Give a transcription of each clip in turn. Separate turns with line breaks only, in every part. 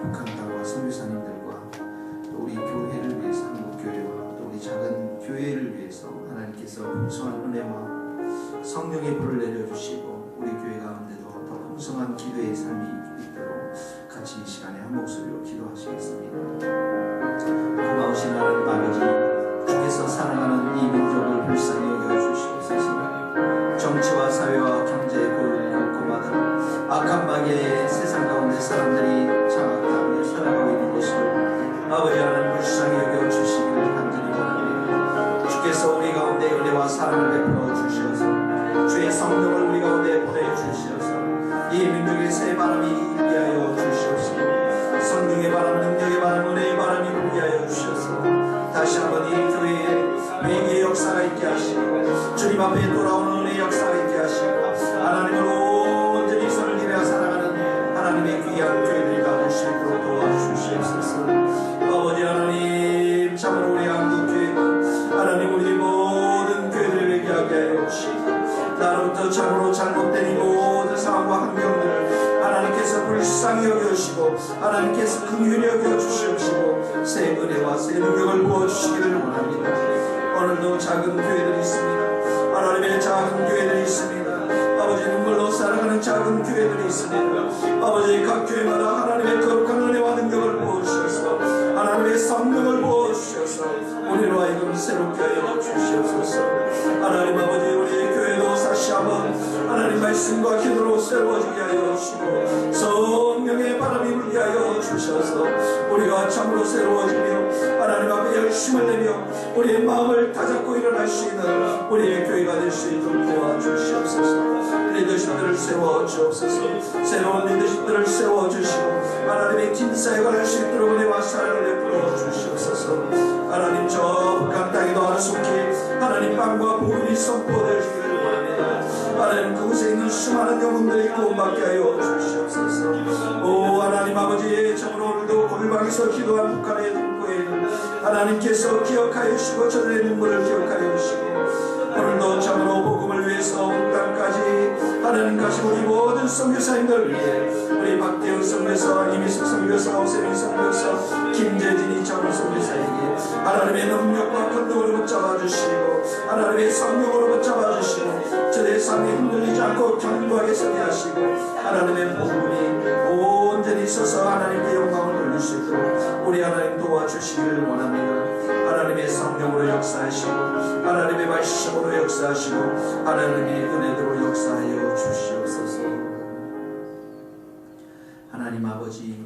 북한 땅과 선교사님들과 또 우리 교회를 위해서, 한국교회와 또 우리 작은 교회를 위해서 하나님께서 풍성한 은혜와 성령의 불을 내려주시고 우리 교회 가운데도 더 풍성한 기도의 삶이 있도록 같이 이 시간에 한 목소리로 기도하시겠습니다. 고마우신 하나님 아버지, 주께서 사랑하는 이 민족을 불쌍히 여겨주시옵소서. 정치와 사회와 경제의 곳곳마다 악한 마귀의 세상 가운데 사람들이 장악당하며 살아가고 있는 것을 아버지 하나님 불쌍히 여겨주시기를 간절히 원합니다. 주께서 우리 가운데 은혜와 사랑을 베풀어 주시어서 주의 성령을 우리 가운데 보내주시어서 이 민족의 새 바람이 일게 하여 주시옵시고 성령의 바람, 능력의 바람, 은혜의 바람이 불게 하여 주셔서 다시 한번 이 교회에 회개의 역사가 있게 하시고 주님 앞에 돌아오는 은혜의 역사가 있게 하시고 하나님을 온전히 손을 기대어 살아가는 하나님의 귀한 교회들이 가질 수 있도록 도와주시옵소서. 아버지 하나님, 참으로 우리 한국교회가 하나님 우리 모든 교회들을 회개하게 하여 주시고 나로부터 참으로 잘못된 이 모든 상황과 환경들을 하나님께서 불쌍히 여겨주시고 하나님께서 긍휼히 여겨주시옵시고 새 은혜와 새 능력을 부어주시기를 원합니다. 오늘도 작은 교회들이 있습니다. 하나님의 작은 교회들이 있습니다. 아버지 눈물로 살아가는 작은 교회들이 있습니다. 아버지 각 교회마다 하나님의 거룩한 은혜와 능력을 부어주셔서 하나님의 성령을 부어주셔서 우리로 하여금 새롭게 하여 주시옵소서. 하나님 아버지, 우리의 교회도 다시 한번 하나님 말씀과 기도로 새로워지게 하여 주시고 성령의 바람이 불게 하여 주셔서 우리가 참으로 새로워지며 하나님 앞에 열심을 내며 우리의 마음을 다잡고 일어날 수 있는 우리의 교회가 될 수 있도록 도와주시옵소서. 리더십들을 세워주옵소서. 새로운 리더십들을 세워주시고 하나님의 긴 사역을 할 수 있도록 은혜와 사랑을 베풀어 주시옵소서. 하나님 저 북한 땅에도 하루속히 하나님 빵과 복음이 선포되시기를 원합니다. 하나님 그곳에 있는 수많은 영혼들이 구원받게 하여 주시옵소서. 오 하나님 아버지, 참으로 오늘도 골방에서 기도한 북한의 동포에는 하나님께서 기억하여 주시고 저들의 눈물을 기억하여 주시고 오늘도 참으로 복음을 위해서 온 땅까지 하나님 가신 우리 모든 선교사님들 위해 우리 박대영 선교사, 이미숙 선교사, 오세민 선교사, 김재진이 참으로 선교사에게 하나님의 능력과 권능으로 붙잡아 주시고 하나님의 성령으로 붙잡아 주시고 저의 삶이 흔들리지 않고 견고하게 서게 하시고 하나님의 복음이 온전히 서서 하나님께 영광을 돌릴 수 있도록 우리 하나님 도와주시기를 원합니다. 하나님의 성령으로 역사하시고 하나님의 말씀으로 역사하시고 하나님의 은혜대로 역사하여 주시옵소서. 하나님 아버지,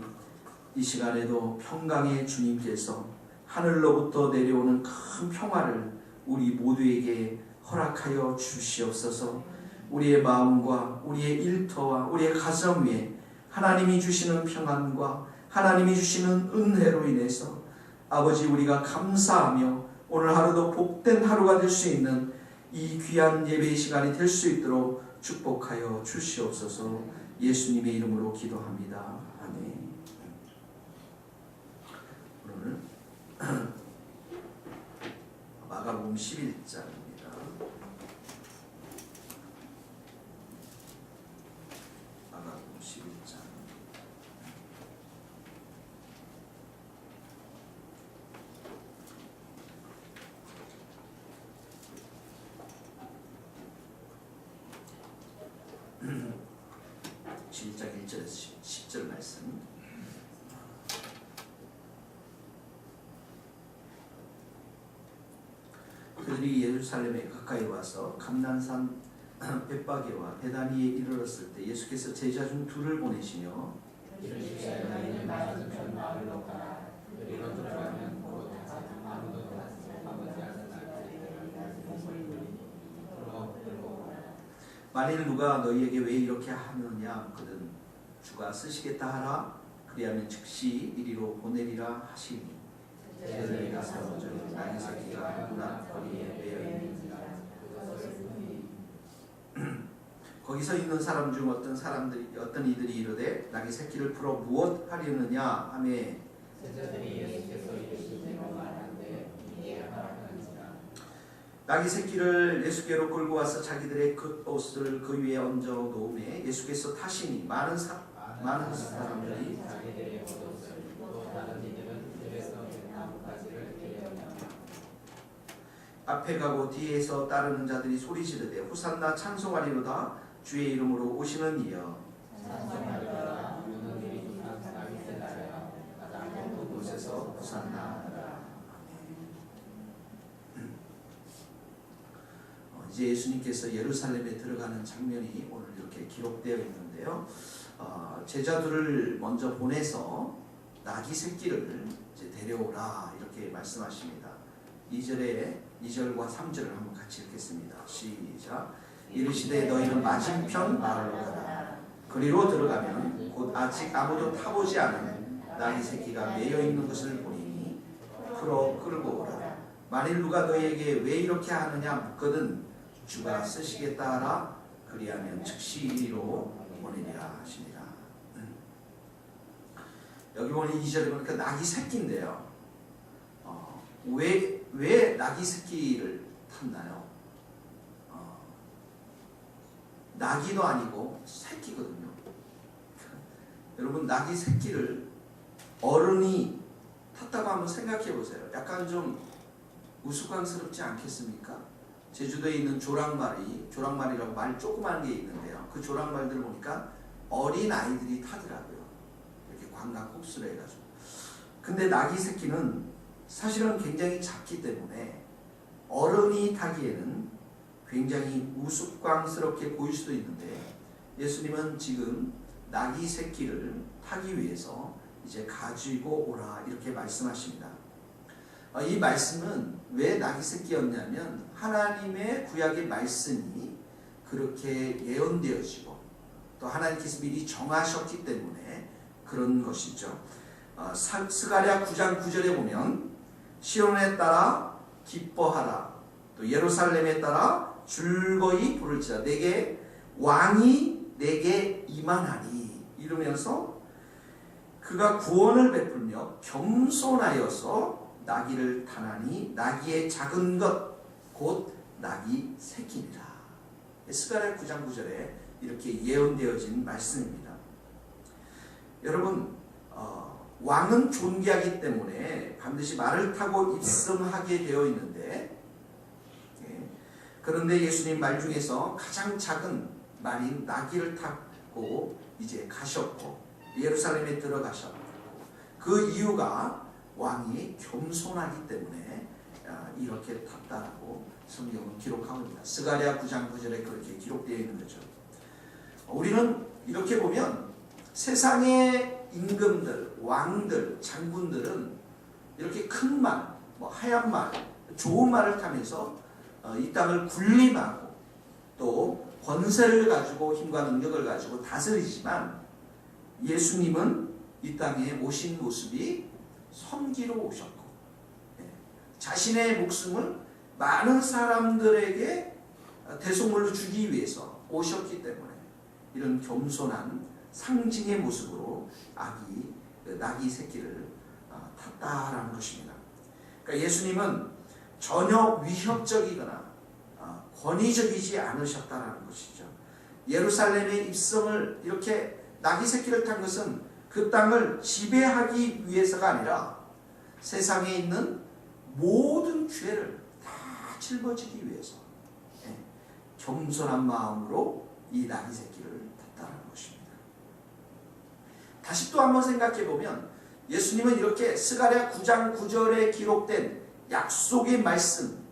이 시간에도 평강의 주님께서 하늘로부터 내려오는 큰 평화를 우리 모두에게 허락하여 주시옵소서. 우리의 마음과 우리의 일터와 우리의 가정 위에 하나님이 주시는 평안과 하나님이 주시는 은혜로 인해서 아버지 우리가 감사하며 오늘 하루도 복된 하루가 될 수 있는 이 귀한 예배의 시간이 될 수 있도록 축복하여 주시옵소서. 예수님의 이름으로 기도합니다. 아멘. 오늘 마가복음 11장입니다. 마가복음 11장. 진짜 1절에서 10절 말씀. 그들이 예루살렘에 가까이 와서 감난산 벳바게와 베다니에 이르렀을 때 예수께서 제자 중 둘을 보내시며 만일 누가 너희에게 왜 이렇게 하느냐 묻거든 주가 쓰시겠다 하라. 그리하면 즉시 이리로 보내리라 하시니 제자들이 가서 나귀 새끼가 문앞 거리에 매여 있는지라. 거기서 있는 사람 중 어떤 이들이 이르되 나귀 새끼를 풀어 무엇 하려느냐 하매 제자들이 예수께서 이르시기로 말하는데 이게 하라는지라. 나귀 새끼를 예수께로 끌고 와서 자기들의 겉옷을 그 위에 얹어 놓음에 예수께서 타시니 많은 사람들이 자기들의 겉옷을 앞에 가고 뒤에서 따르는 자들이 소리 지르되 호산나 찬송하리로다 주의 이름으로 오시는 이여 곳에서 호산나. 이제 예수님께서 예루살렘에 들어가는 장면이 오늘 이렇게 기록되어 있는데요. 제자들을 먼저 보내서 나귀 새끼를 이제 데려오라 이렇게 말씀하십니다. 2절과 3절을 한번 같이 읽겠습니다. 시작. 이르시되 너희는 맞은편 마을로 가라. 그리로 들어가면 곧 아직 아무도 타보지 않은 나귀 새끼가 매여 있는 것을 보리니 끌고 오라. 만일 누가 너희에게 왜 이렇게 하느냐 묻거든 주가 쓰시겠다 하라. 그리하면 즉시 이리로 보내리라 하시니라. 여기 보니 2절에 보니까 나귀 새끼인데요. 왜 나귀 새끼를 탔나요? 나귀도 아니고 새끼거든요. 여러분 나귀 새끼를 어른이 탔다고 한번 생각해 보세요. 약간 좀 우스꽝스럽지 않겠습니까? 제주도에 있는 조랑말이라고 말 조그만 게 있는데요. 그 조랑말들을 보니까 어린 아이들이 타더라고요. 이렇게 관광 흡수를 해가지고. 근데 나귀 새끼는 사실은 굉장히 작기 때문에 어른이 타기에는 굉장히 우스꽝스럽게 보일 수도 있는데 예수님은 지금 나귀 새끼를 타기 위해서 이제 가지고 오라 이렇게 말씀하십니다. 이 말씀은 왜 나귀 새끼였냐면 하나님의 구약의 말씀이 그렇게 예언되어지고 또 하나님께서 미리 정하셨기 때문에 그런 것이죠. 스가랴 9장 9절에 보면 시온에 따라 기뻐하라 또 예루살렘에 따라 즐거이 부를지라 내게 왕이 내게 임하나니 이러면서 그가 구원을 베풀며 겸손하여서 나귀를 타나니 나귀의 작은 것 곧 나귀 새끼니라. 스가랴 9장 9절에 이렇게 예언되어진 말씀입니다. 여러분 왕은 존귀하기 때문에 반드시 말을 타고 입성하게 되어 있는데 그런데 예수님 말 중에서 가장 작은 말인 나귀를 타고 이제 가셨고 예루살렘에 들어가셨고 그 이유가 왕이 겸손하기 때문에 이렇게 탔다라고 성경은 기록하고 있습니다. 스가랴 9장 9절에 그렇게 기록되어 있는 거죠. 우리는 이렇게 보면 세상의 임금들, 왕들, 장군들은 이렇게 큰 말, 하얀 말, 좋은 말을 타면서 이 땅을 군림하고 또 권세를 가지고 힘과 능력을 가지고 다스리지만 예수님은 이 땅에 오신 모습이 섬기러 오셨고 자신의 목숨을 많은 사람들에게 대속물로 주기 위해서 오셨기 때문에 이런 겸손한 상징의 모습으로 나귀 새끼를 탔다라는 것입니다. 그러니까 예수님은 전혀 위협적이거나 권위적이지 않으셨다라는 것이죠. 예루살렘의 입성을 이렇게 나귀 새끼를 탄 것은 그 땅을 지배하기 위해서가 아니라 세상에 있는 모든 죄를 다 짊어지기 위해서 겸손한 마음으로 이 나귀 새끼를 탔다는 것입니다. 다시 또 한번 생각해 보면 예수님은 이렇게 스가랴 9장 9절에 기록된 약속의 말씀,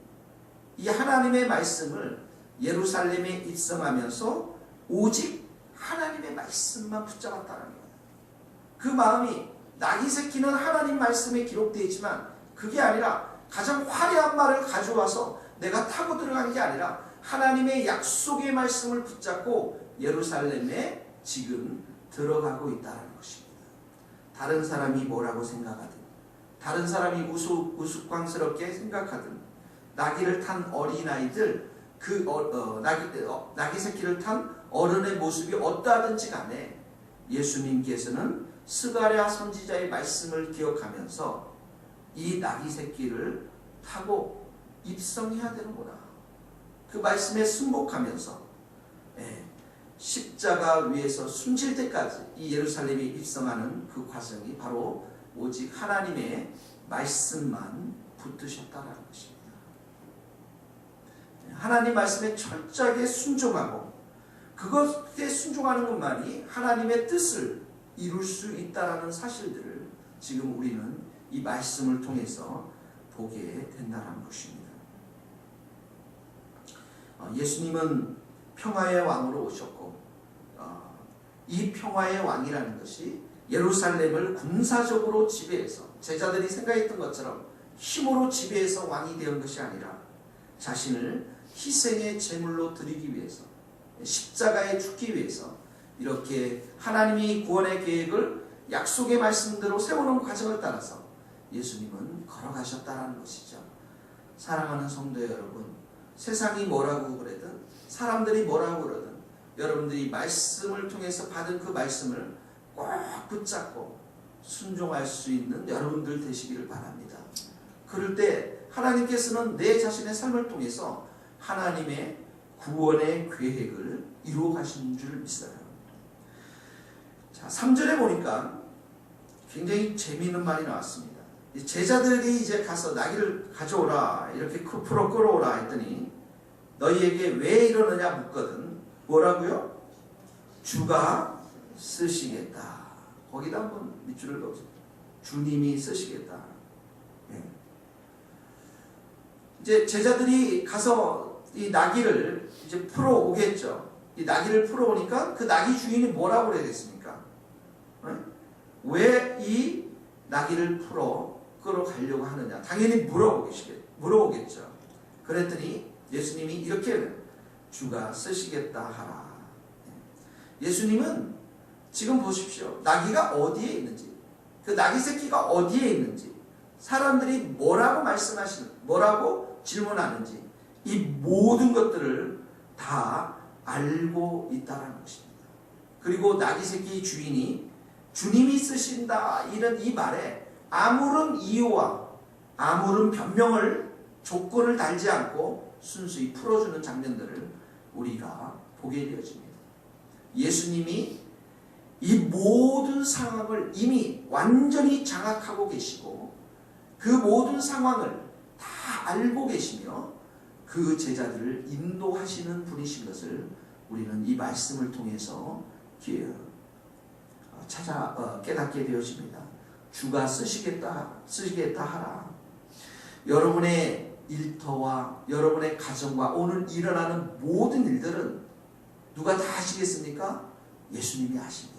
이 하나님의 말씀을 예루살렘에 입성하면서 오직 하나님의 말씀만 붙잡았다는 거예요. 그 마음이 나귀 새끼는 하나님 말씀에 기록되어 있지만 그게 아니라 가장 화려한 말을 가져와서 내가 타고 들어가는 게 아니라 하나님의 약속의 말씀을 붙잡고 예루살렘에 지금 들어가고 있다는 것입니다. 다른 사람이 뭐라고 생각하든 다른 사람이 우스꽝스럽게 생각하든 나귀를 탄 어린아이들 나귀 새끼를 탄 어른의 모습이 어떠하든지 간에 예수님께서는 스가랴 선지자의 말씀을 기억하면서 이 나귀 새끼를 타고 입성해야 되는구나. 그 말씀에 순복하면서 십자가 위에서 숨질 때까지 이 예루살렘에 입성하는 그 과정이 바로 오직 하나님의 말씀만 붙드셨다라는 것입니다. 하나님 말씀에 철저하게 순종하고 그것에 순종하는 것만이 하나님의 뜻을 이룰 수 있다는 사실들을 지금 우리는 이 말씀을 통해서 보게 된다는 것입니다. 예수님은 평화의 왕으로 오셨고 이 평화의 왕이라는 것이 예루살렘을 군사적으로 지배해서 제자들이 생각했던 것처럼 힘으로 지배해서 왕이 되는 것이 아니라 자신을 희생의 제물로 드리기 위해서 십자가에 죽기 위해서 이렇게 하나님이 구원의 계획을 약속의 말씀대로 세우는 과정을 따라서 예수님은 걸어가셨다는 것이죠. 사랑하는 성도 여러분, 세상이 뭐라고 그러든 사람들이 뭐라고 그러든 여러분들이 말씀을 통해서 받은 그 말씀을 꼭 붙잡고 순종할 수 있는 여러분들 되시기를 바랍니다. 그럴 때 하나님께서는 내 자신의 삶을 통해서 하나님의 구원의 계획을 이루어 가시는 줄 믿어요. 자, 3절에 보니까 굉장히 재미있는 말이 나왔습니다. 제자들이 이제 가서 나귀를 가져오라, 이렇게 풀어 끌어오라 했더니 너희에게 왜 이러느냐 묻거든 뭐라고요? 주가 쓰시겠다. 거기다 한번 밑줄을 그어보세요. 주님이 쓰시겠다. 네. 이제 제자들이 가서 이 나귀를 이제 풀어 오겠죠. 이 나귀를 풀어 오니까 그 나귀 주인이 뭐라고 그래야겠습니까? 네? 왜 이 나귀를 풀어 끌어가려고 하느냐? 당연히 물어보겠죠. 그랬더니 예수님이 이렇게 주가 쓰시겠다 하라. 예수님은 지금 보십시오. 나귀가 어디에 있는지, 그 나귀 새끼가 어디에 있는지, 사람들이 뭐라고 질문하는지, 이 모든 것들을 다 알고 있다는 것입니다. 그리고 나귀 새끼 주인이 주님이 쓰신다 이런 이 말에 아무런 이유와 아무런 변명을 조건을 달지 않고 순수히 풀어주는 장면들을 우리가 보게 되어집니다. 예수님이 이 모든 상황을 이미 완전히 장악하고 계시고 그 모든 상황을 다 알고 계시며 그 제자들을 인도하시는 분이신 것을 우리는 이 말씀을 통해서 깨닫게 되어집니다. 주가 쓰시겠다 하라. 여러분의 일터와 여러분의 가정과 오늘 일어나는 모든 일들은 누가 다 하시겠습니까? 예수님이 하십니다.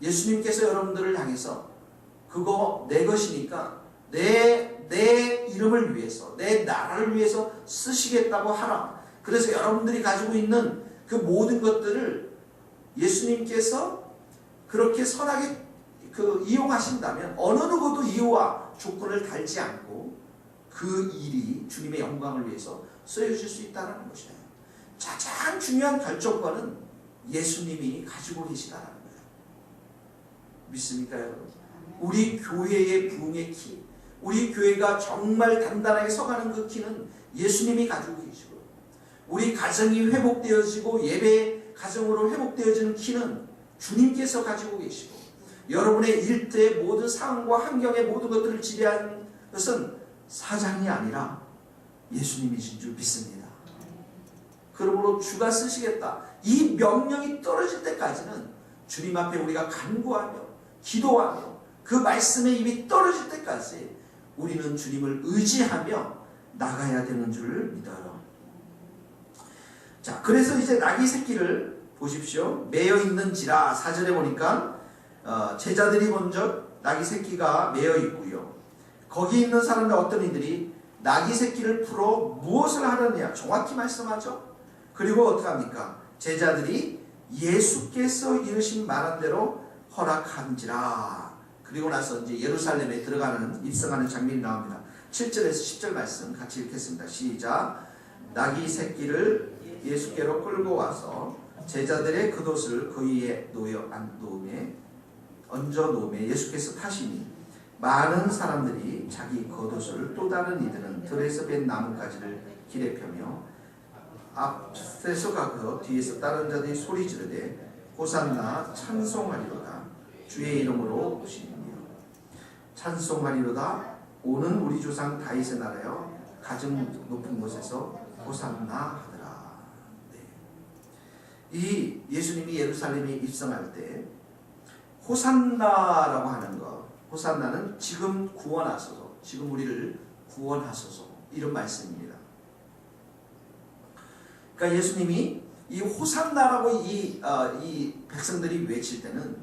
예수님께서 여러분들을 향해서 그거 내 것이니까 내 이름을 위해서 내 나라를 위해서 쓰시겠다고 하라. 그래서 여러분들이 가지고 있는 그 모든 것들을 예수님께서 그렇게 선하게 이용하신다면 어느 누구도 이유와 조건을 달지 않고 그 일이 주님의 영광을 위해서 쓰여질 수 있다는 것이에요. 가장 중요한 결정권은 예수님이 가지고 계시다는 거예요. 믿습니까 여러분? 우리 교회의 부흥의 키, 우리 교회가 정말 단단하게 서가는 그 키는 예수님이 가지고 계시고, 우리 가정이 회복되어지고 예배 가정으로 회복되어지는 키는 주님께서 가지고 계시고, 여러분의 일터의 모든 상황과 환경의 모든 것들을 지배하는 것은 사장이 아니라 예수님이신 줄 믿습니다. 그러므로 주가 쓰시겠다. 이 명령이 떨어질 때까지는 주님 앞에 우리가 간구하며 기도하며 그 말씀의 입이 떨어질 때까지 우리는 주님을 의지하며 나가야 되는 줄 믿어요. 자, 그래서 이제 나귀 새끼를 보십시오. 매여 있는지라 4절에 보니까 제자들이 먼저 나귀 새끼가 매여 있고요. 거기 있는 사람들 어떤 이들이 나귀 새끼를 풀어 무엇을 하느냐 정확히 말씀하죠. 그리고 어떻게 합니까? 제자들이 예수께서 이르신 말한 대로 허락한지라. 그리고 나서 이제 예루살렘에 입성하는 장면이 나옵니다. 7절에서 10절 말씀 같이 읽겠습니다. 시작. 나귀 새끼를 예수께로 끌고 와서 제자들의 겉옷을 그 위에 얹어 놓음에 예수께서 타시니 많은 사람들이 자기 겉옷을 또 다른 이들은 들에서 벤 나뭇가지를 길에 펴며 앞에서 가서 뒤에서 다른 자들이 소리 지르되 호산나 찬송하리로다 주의 이름으로 오시니며 찬송하리로다 오는 우리 조상 다윗의 나라여 가장 높은 곳에서 호산나 하더라. 네. 이 예수님이 예루살렘에 입성할 때 호산나라고 하는 것, 호산나는 지금 구원하소서, 지금 우리를 구원하소서, 이런 말씀입니다. 그러니까 예수님이 이 호산나라고 이 백성들이 외칠 때는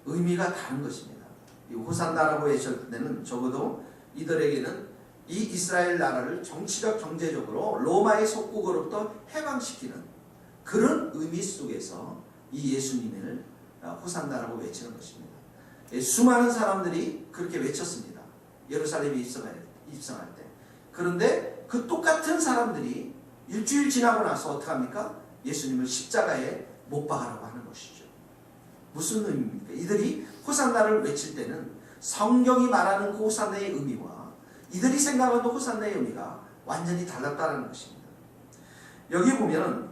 의미가 다른 것입니다. 이 호산나라고 외칠 때는 적어도 이들에게는 이 이스라엘 나라를 정치적 경제적으로 로마의 속국으로부터 해방시키는 그런 의미 속에서 이 예수님을 호산나라고 외치는 것입니다. 수많은 사람들이 그렇게 외쳤습니다. 예루살렘에 입성할 때. 그런데 그 똑같은 사람들이 일주일 지나고 나서 어떻게 합니까? 예수님을 십자가에 못 박으라고 하는 것이죠. 무슨 의미입니까? 이들이 호산나를 외칠 때는 성경이 말하는 그 호산나의 의미와 이들이 생각하는 호산나의 의미가 완전히 달랐다는 것입니다. 여기 보면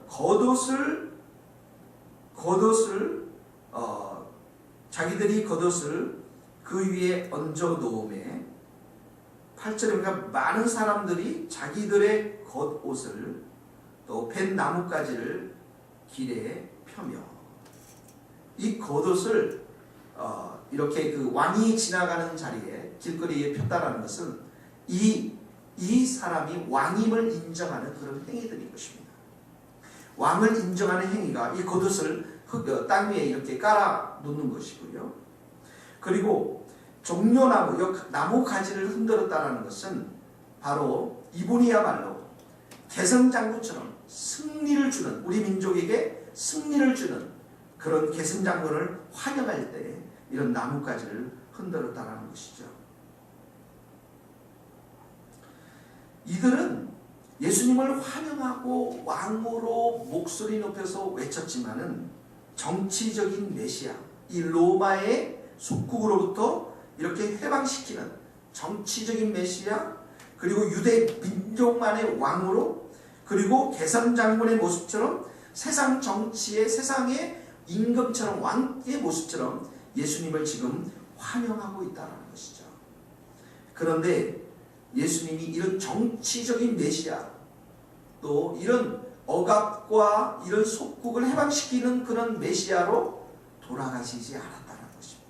자기들이 겉옷을 그 위에 얹어 놓음에 8절에 보니까 많은 사람들이 자기들의 겉옷을 또 벤 나뭇가지를 길에 펴며, 이 겉옷을 이렇게 그 왕이 지나가는 자리에 길거리에 폈다라는 것은 이 사람이 왕임을 인정하는 그런 행위들인 것입니다. 왕을 인정하는 행위가 이 겉옷을 땅 위에 이렇게 깔아 놓는 것이고요. 그리고 종려나무, 나무 가지를 흔들었다라는 것은 바로 이분이야말로 개성장군처럼 승리를 주는, 우리 민족에게 승리를 주는 그런 개성장군을 환영할 때 이런 나뭇가지를 흔들었다라는 것이죠. 이들은 예수님을 환영하고 왕으로 목소리 높여서 외쳤지만은 정치적인 메시아, 이 로마의 속국으로부터 이렇게 해방시키는 정치적인 메시아, 그리고 유대 민족만의 왕으로, 그리고 개성장군의 모습처럼 세상 정치의, 세상의 임금처럼 왕의 모습처럼 예수님을 지금 환영하고 있다는 것이죠. 그런데 예수님이 이런 정치적인 메시아, 또 이런 억압과 이런 속국을 해방시키는 그런 메시아로 돌아가시지 않았다는 것입니다.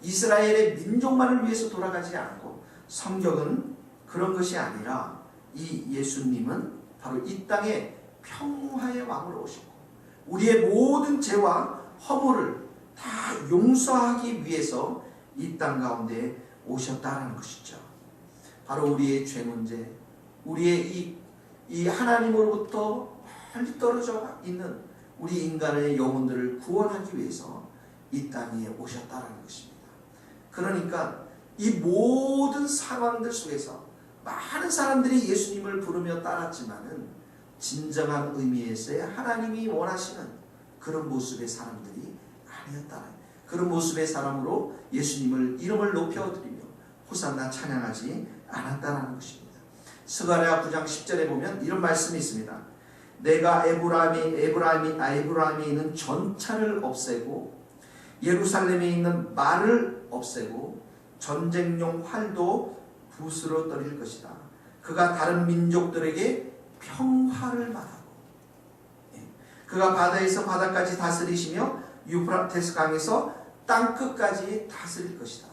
이스라엘의 민족만을 위해서 돌아가지 않고, 성경은 그런 것이 아니라 이 예수님은 바로 이 땅에 평화의 왕으로 오셨고 우리의 모든 죄와 허물을 다 용서하기 위해서 이 땅 가운데 오셨다는 것이죠. 바로 우리의 죄 문제, 우리의 이 하나님으로부터 멀리 떨어져 있는 우리 인간의 영혼들을 구원하기 위해서 이 땅에 오셨다는 것입니다. 그러니까 이 모든 상황들 속에서 많은 사람들이 예수님을 부르며 따랐지만은 진정한 의미에서의 하나님이 원하시는 그런 모습의 사람들이 아니었다는, 그런 모습의 사람으로 예수님을 이름을 높여드리며 호산나 찬양하지 않았다는 것입니다. 스가랴 9장 10절에 보면 이런 말씀이 있습니다. 내가 에브라임에 있는 전차를 없애고 예루살렘에 있는 말을 없애고 전쟁용 활도 붓으로 떨릴 것이다. 그가 다른 민족들에게 평화를 말하고, 그가 바다에서 바다까지 다스리시며 유프라테스 강에서 땅끝까지 다스릴 것이다.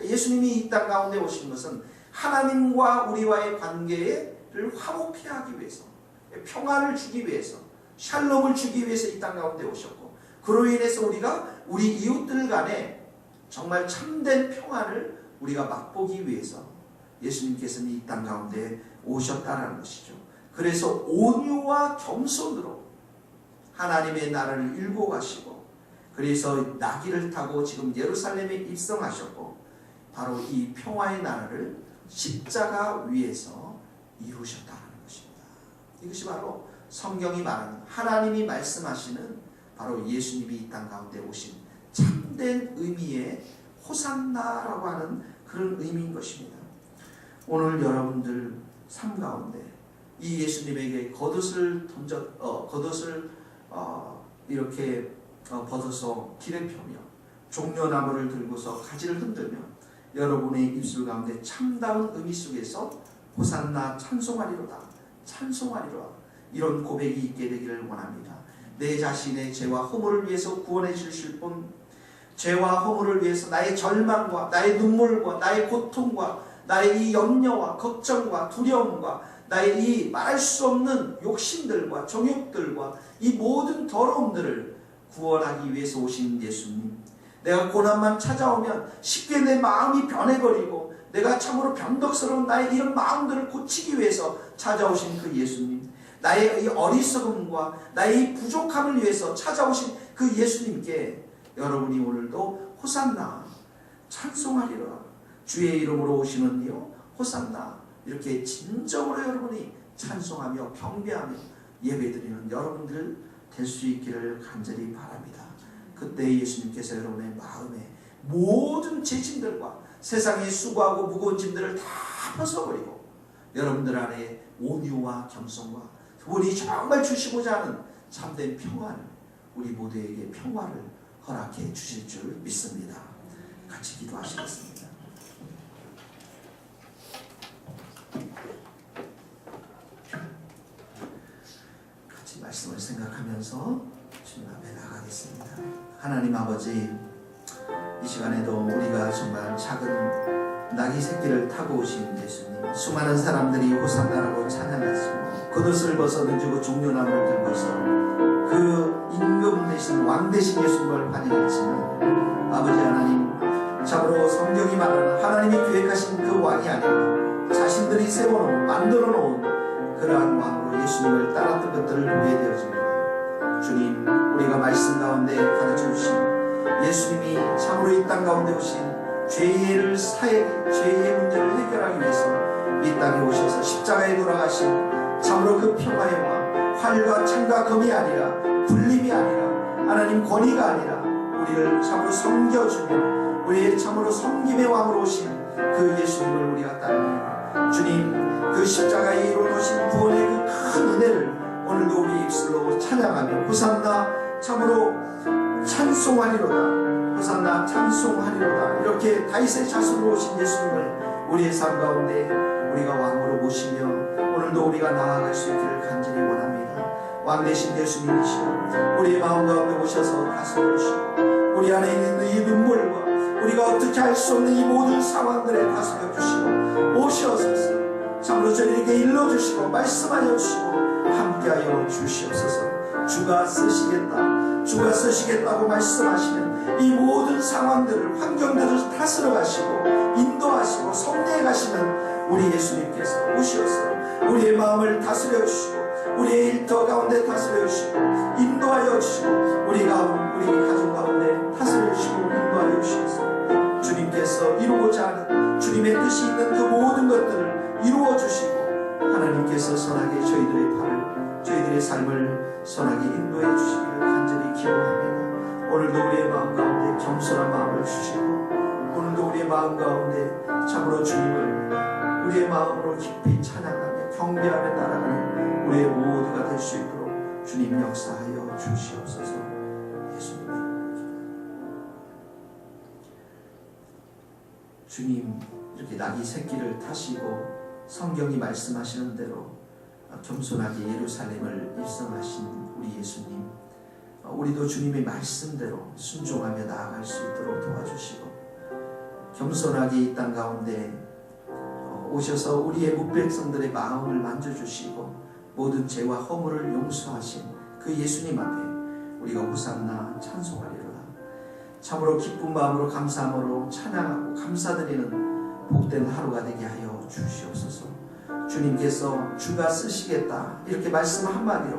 예수님이 이 땅 가운데 오신 것은 하나님과 우리와의 관계를 화목케 하기 위해서, 평화를 주기 위해서, 샬롬을 주기 위해서 이 땅 가운데 오셨고, 그로 인해서 우리가 우리 이웃들 간에 정말 참된 평화를 우리가 맛보기 위해서 예수님께서는 이 땅 가운데 오셨다는 것이죠. 그래서 온유와 겸손으로 하나님의 나라를 일궈 가시고, 그래서 나귀를 타고 지금 예루살렘에 입성하셨고, 바로 이 평화의 나라를 십자가 위에서 이루셨다는 것입니다. 이것이 바로 성경이 말하는, 하나님이 말씀하시는 바로 예수님이 이 땅 가운데 오신 참된 의미의 호산나라고 하는 그런 의미인 것입니다. 오늘 여러분들 삶 가운데 이 예수님에게 겉옷을 이렇게 벗어서 길에 펴며 종려나무를 들고서 가지를 흔들며 여러분의 입술 가운데 참다운 의미 속에서 호산나 찬송하리로다, 찬송하리라. 이런 고백이 있게 되기를 원합니다. 내 자신의 죄와 허물을 위해서 구원해 주실 분, 죄와 허물을 위해서 나의 절망과 나의 눈물과 나의 고통과 나의 이 염려와 걱정과 두려움과 나의 이 말할 수 없는 욕심들과 정욕들과 이 모든 더러움들을 구원하기 위해서 오신 예수님, 내가 고난만 찾아오면 쉽게 내 마음이 변해버리고 내가 참으로 변덕스러운 나의 이런 마음들을 고치기 위해서 찾아오신 그 예수님, 나의 이 어리석음과 나의 이 부족함을 위해서 찾아오신 그 예수님께 여러분이 오늘도 호산나 찬송하리라. 주의 이름으로 오시는 이요 호산나. 이렇게 진정으로 여러분이 찬송하며 경배하며 예배드리는 여러분들 될 수 있기를 간절히 바랍니다. 그때 예수님께서 여러분의 마음에 모든 죄짐들과 세상의 수고하고 무거운 짐들을 다 벗어버리고 여러분들 안에 온유와 겸손과 그분이 정말 주시고자 하는 참된 평화를, 우리 모두에게 평화를 허락해 주실 줄 믿습니다. 같이 기도하시겠습니다. 같이 말씀을 생각하면서 주님 앞에 나가겠습니다. 하나님 아버지, 이 시간에도 우리가 정말 작은 나귀 새끼를 타고 오신 예수님, 수많은 사람들이 호산나라고 찬양하시고 겉옷을 벗어 눈주고 종려나무를 들고서 그 임금 대신 왕 대신 예수님을 환영했지만, 아버지 하나님, 참으로 성경이 말하는 하나님이 계획하신 그 왕이 아니라 자신들이 세워놓은 만들어 놓은 그러한 왕으로 예수님을 따랐던 것들을 보게 되어집니다. 주님, 우리가 말씀 가운데 가르쳐 주신 예수님이 참으로 이 땅 가운데 오신 죄의 문제를 해결하기 위해서 이 땅에 오셔서 십자가에 돌아가신 참으로 그 평화의 왕, 활과 창과 검이 아니라, 불림이 아니라, 하나님 권위가 아니라 우리를 참으로 섬겨주며 우리의 참으로 섬김의 왕으로 오신 그 예수님을 우리가 따릅니다. 주님, 그 십자가에 이루어놓으신 구원의 그 큰 은혜를 오늘도 우리 입술로 찬양하며 호산나 참으로 찬송하리로다, 호산나 찬송하리로다, 이렇게 다윗의 자손으로 오신 예수님을 우리의 삶 가운데 우리가 왕으로 모시며 오늘도 우리가 나아갈 수 있기를 간절히 원합니다. 왕 대신 예수님이시여 우리의 마음 가운데 오셔서 다스려 주시고 우리 안에 있는 이 눈물과 우리가 어떻게 할 수 없는 이 모든 상황들에 다스려 주시고 오시옵소서. 참으로 저희에게 일러주시고 말씀하여 주시고 함께하여 주시옵소서. 주가 쓰시겠다고 말씀하시는 이 모든 상황들을, 환경들을 다스려 가시고 인도하시고 섭리해 가시는 우리 예수님께서 오셔서 우리의 마음을 다스려 주시고 우리의 일터 가운데 다스려 주시고 인도하여 주시고 우리 가정 가운데 다스려 주시고 인도하여 주셔서 주님께서 이루고자 하는 주님의 뜻이 있는 그 모든 것들을 이루어 주시고 하나님께서 선하게 저희들의 삶을 선하게 인도해 주시기를 간절히 기도합니다. 오늘도 우리의 마음 가운데 겸손한 마음을 주시고 오늘도 우리의 마음 가운데 참으로 주님을 우리의 마음으로 깊이 찬양하며 경배하며 날아가는 우리의 모두가 될 수 있도록 주님 역사하여 주시옵소서. 예수님의 주님, 이렇게 나귀 새끼를 타시고 성경이 말씀하시는 대로 겸손하게 예루살렘을 입성하신 우리 예수님, 우리도 주님의 말씀대로 순종하며 나아갈 수 있도록 도와주시고 겸손하게 이 땅 가운데 오셔서 우리의 묵백성들의 마음을 만져주시고 모든 죄와 허물을 용서하신 그 예수님 앞에 우리가 호산나 찬송하리로다. 참으로 기쁜 마음으로 감사함으로 찬양하고 감사드리는 복된 하루가 되게 하여 주시옵소서. 주님께서 주가 쓰시겠다 이렇게 말씀 한마디로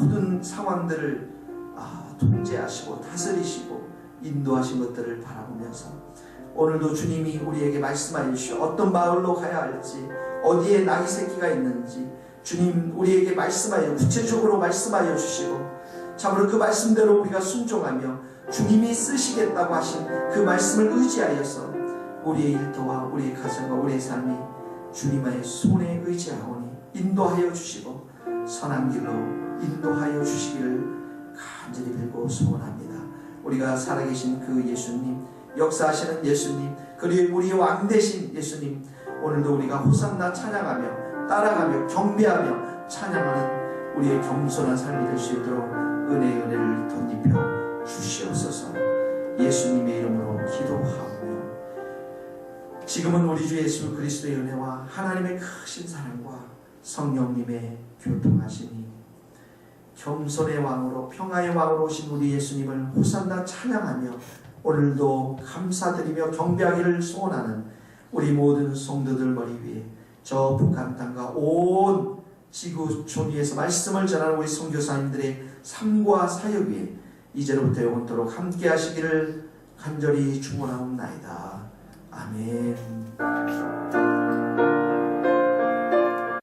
모든 상황들을 통제하시고 다스리시고 인도하신 것들을 바라보면서 오늘도 주님이 우리에게 말씀하여 주시오. 어떤 마을로 가야 할지, 어디에 나귀 새끼가 있는지 주님 우리에게 말씀하여 구체적으로 말씀하여 주시고 참으로 그 말씀대로 우리가 순종하며 주님이 쓰시겠다고 하신 그 말씀을 의지하여서 우리의 일터와 우리의 가정과 우리의 삶이 주님의 손에 의지하오니 인도하여 주시고 선한 길로 인도하여 주시기를 간절히 빌고 소원합니다. 우리가 살아계신 그 예수님, 역사하시는 예수님, 그리고 우리의 왕 되신 예수님, 오늘도 우리가 호산나 찬양하며 따라가며 경배하며 찬양하는 우리의 겸손한 삶이 될 수 있도록 은혜를 덧입혀 주시옵소서. 예수님의 이름으로 기도하며 지금은 우리 주 예수 그리스도의 은혜와 하나님의 크신 사랑과 성령님의 교통하시니 겸손의 왕으로 평화의 왕으로 오신 우리 예수님을 호산나 찬양하며 오늘도 감사드리며 경배하기를 소원하는 우리 모든 성도들 머리 위에 저 북한 땅과 온 지구 존위에서 말씀을 전하는 우리 선교사님들의 삶과 사역 위에 이제로부터 영원토록 함께 하시기를 간절히 축원하옵나이다. 아멘.